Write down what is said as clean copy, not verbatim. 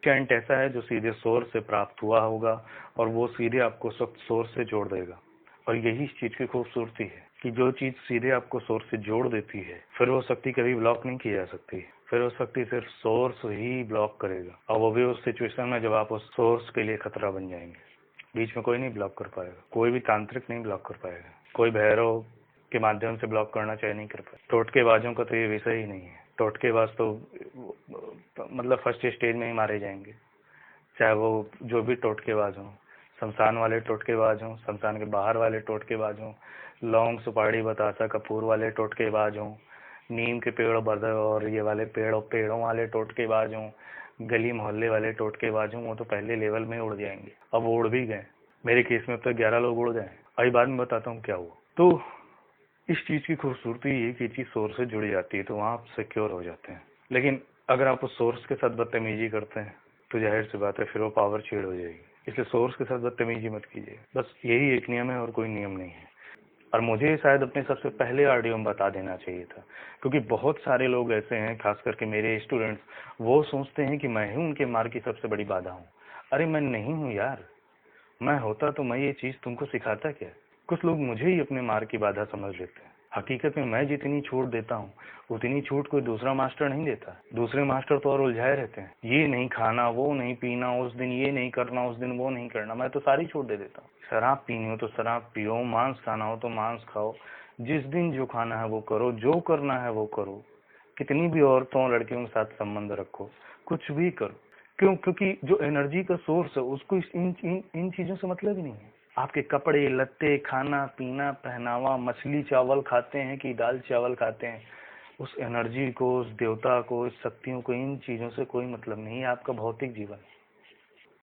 Instant ऐसा है जो सीधे सोर्स से प्राप्त हुआ होगा और वो सीधे आपको सब सोर्स से जोड़ देगा। और यही इस चीज की खूबसूरती है कि जो चीज सीधे आपको सोर्स से जोड़ देती है, फिर वो शक्ति कभी ब्लॉक नहीं की जा सकती। फिर वो शक्ति सिर्फ सोर्स ही ब्लॉक करेगा, और वो भी उस सिचुएशन में जब आप उस सोर्स के लिए खतरा बन जाएंगे। बीच में कोई नहीं ब्लॉक कर पाएगा, कोई भी तांत्रिक नहीं ब्लॉक कर पाएगा, कोई भैरव के माध्यम से ब्लॉक करना चाहे नहीं कर पाए। टोटकेबाजों का तो ये विषय ही नहीं है। टोटकेबाज तो मतलब फर्स्ट स्टेज में ही मारे जाएंगे, चाहे वो जो भी टोटकेबाज हों, शमशान वाले टोटकेबाज हों, शमशान के बाहर वाले टोटकेबाज हों, लौंग सुपारी बतासा कपूर वाले टोटकेबाज हों, नीम के पेड़ बरदर और ये वाले पेड़ों वाले टोटकेबाज हों, गली मोहल्ले वाले टोटकेबाज हों, वो तो पहले लेवल में उड़ जाएंगे। अब वो उड़ भी गए, मेरे केस में अब तक 11 लोग उड़ गए। अभी बाद में बताता हूँ क्या हुआ। तो इस चीज की खूबसूरती ये कि चीज सोर्स से जुड़ी जाती है, तो वहाँ आप सिक्योर हो जाते हैं। लेकिन अगर आप उस सोर्स के साथ बदतमीजी करते हैं तो जाहिर सी बात है फिर वो पावर छीड़ हो जाएगी। इसलिए सोर्स के साथ बदतमीजी मत कीजिए, बस यही एक नियम है और कोई नियम नहीं है। और मुझे शायद अपने सबसे पहले ऑडियो में बता देना चाहिए था, क्योंकि बहुत सारे लोग ऐसे हैं, खास करके मेरे स्टूडेंट्स, वो सोचते हैं कि मैं ही उनके मार्ग की सबसे बड़ी बाधा हूँ। अरे मैं नहीं हूँ यार, मैं होता तो मैं ये चीज तुमको सिखाता क्या। कुछ लोग मुझे ही अपने मार्ग की बाधा समझ लेते हैं। हकीकत में मैं जितनी छूट देता हूँ उतनी छूट कोई दूसरा मास्टर नहीं देता। दूसरे मास्टर तो और उलझाए रहते हैं, ये नहीं खाना, वो नहीं पीना, उस दिन ये नहीं करना, उस दिन वो नहीं करना। मैं तो सारी छूट दे देता हूँ। शराब पीनी हो तो शराब पियो, मांस खाना हो तो मांस खाओ, जिस दिन जो खाना है वो करो, जो करना है वो करो, कितनी भी औरतों लड़कियों के साथ संबंध रखो, कुछ भी करो। क्यों? क्योंकि जो एनर्जी का सोर्स है उसको इन चीजों से मतलब ही नहीं है। आपके कपड़े लत्ते, खाना पीना, पहनावा, मछली चावल खाते हैं कि दाल चावल खाते हैं, उस एनर्जी को, उस देवता को, इस शक्तियों को, इन चीजों से कोई मतलब नहीं है। आपका भौतिक जीवन,